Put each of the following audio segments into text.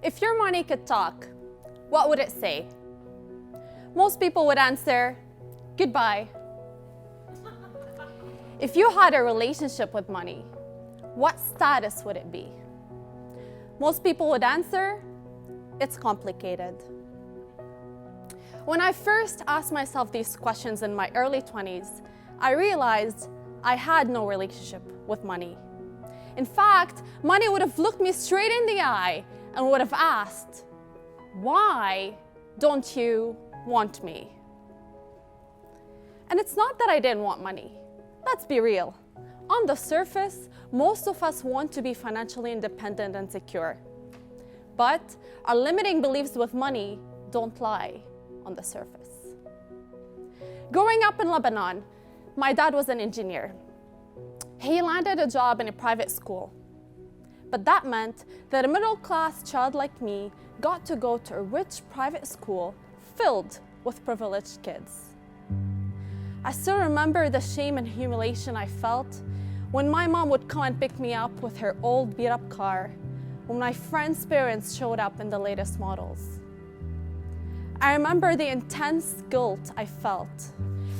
If your money could talk, what would it say? Most people would answer, goodbye. If you had a relationship with money, what status would it be? Most people would answer, it's complicated. When I first asked myself these questions in my early 20s, I realized I had no relationship with money. In fact, money would have looked me straight in the eye and would have asked, why don't you want me? And it's not that I didn't want money. Let's be real. On the surface, most of us want to be financially independent and secure. But our limiting beliefs with money don't lie on the surface. Growing up in Lebanon, my dad was an engineer. He landed a job in a private school. But that meant that a middle-class child like me got to go to a rich private school filled with privileged kids. I still remember the shame and humiliation I felt when my mom would come and pick me up with her old beat-up car, when my friends' parents showed up in the latest models. I remember the intense guilt I felt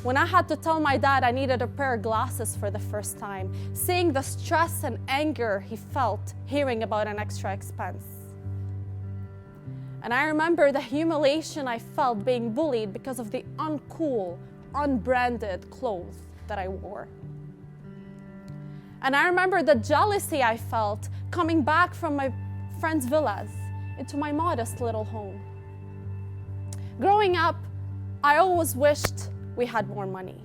when I had to tell my dad I needed a pair of glasses for the first time, seeing the stress and anger he felt hearing about an extra expense. And I remember the humiliation I felt being bullied because of the uncool, unbranded clothes that I wore. And I remember the jealousy I felt coming back from my friends' villas into my modest little home. Growing up, I always wished we had more money.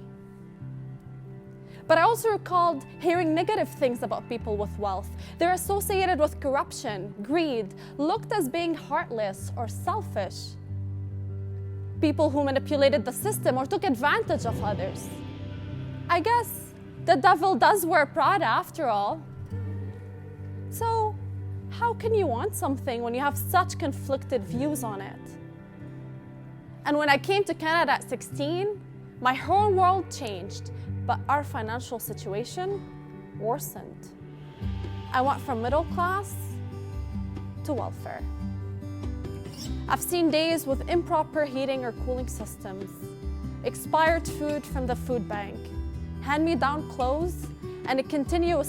But I also recalled hearing negative things about people with wealth. They're associated with corruption, greed, looked as being heartless or selfish. People who manipulated the system or took advantage of others. I guess the devil does wear Prada after all. So, how can you want something when you have such conflicted views on it? And when I came to Canada at 16, my whole world changed, but our financial situation worsened. I went from middle class to welfare. I've seen days with improper heating or cooling systems, expired food from the food bank, hand-me-down clothes, and a continuous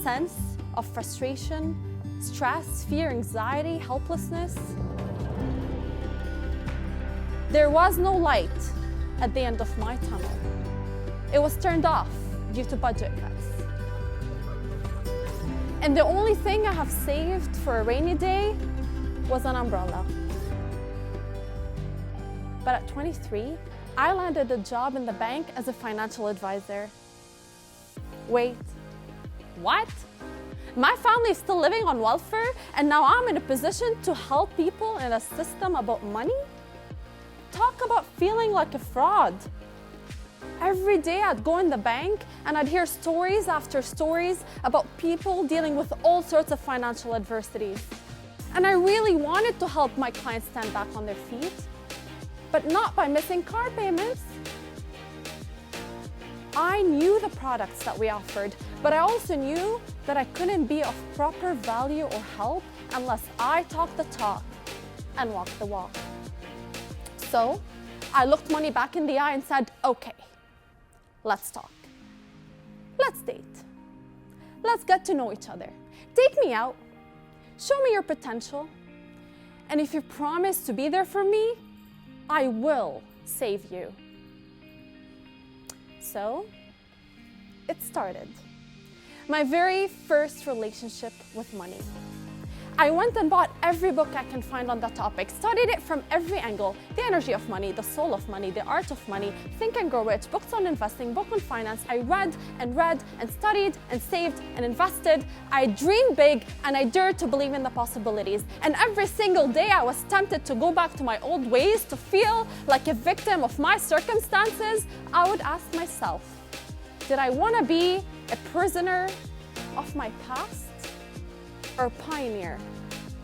sense of frustration, stress, fear, anxiety, helplessness. There was no light at the end of my tunnel. It was turned off due to budget cuts. And the only thing I have saved for a rainy day was an umbrella. But at 23, I landed a job in the bank as a financial advisor. Wait, what? My family is still living on welfare, and now I'm in a position to help people in a system about money? Talk about feeling like a fraud. Every day I'd go in the bank and I'd hear stories after stories about people dealing with all sorts of financial adversities. And I really wanted to help my clients stand back on their feet, but not by missing car payments. I knew the products that we offered, but I also knew that I couldn't be of proper value or help unless I talked the talk and walked the walk. So I looked money back in the eye and said, okay, let's talk. Let's date. Let's get to know each other. Take me out. Show me your potential. And if you promise to be there for me, I will save you. So it started. My very first relationship with money. I went and bought every book I can find on the topic, studied it from every angle: the energy of money, the soul of money, the art of money, Think and Grow Rich, books on investing, book on finance. I read and studied and saved and invested. I dreamed big and I dared to believe in the possibilities. And every single day I was tempted to go back to my old ways, to feel like a victim of my circumstances. I would ask myself, did I want to be a prisoner of my past or pioneer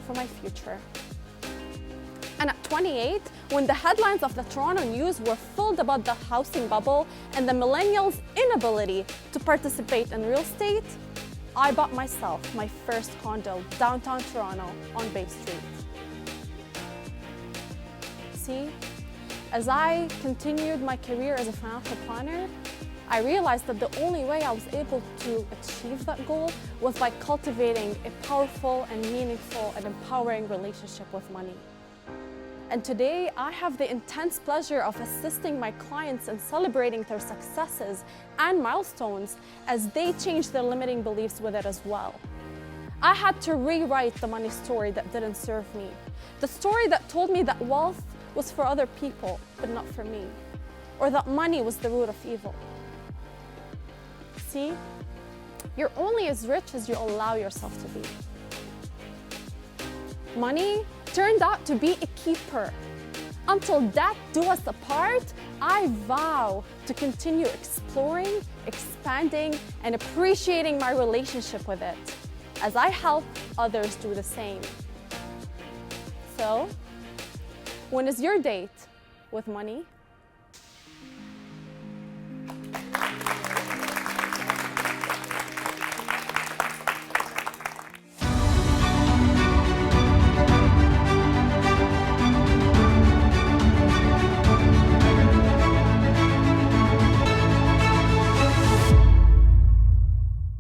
for my future? And at 28, when the headlines of the Toronto News were filled about the housing bubble and the millennials' inability to participate in real estate, I bought myself my first condo downtown Toronto on Bay Street. see, as I continued my career as a financial planner, I realized that the only way I was able to achieve that goal was by cultivating a powerful and meaningful and empowering relationship with money. And today, I have the intense pleasure of assisting my clients in celebrating their successes and milestones as they change their limiting beliefs with it as well. I had to rewrite the money story that didn't serve me. The story that told me that wealth was for other people, but not for me. Or that money was the root of evil. See, you're only as rich as you allow yourself to be. Money turned out to be a keeper. Until death do us apart, I vow to continue exploring, expanding, and appreciating my relationship with it as I help others do the same. So, when is your date with money?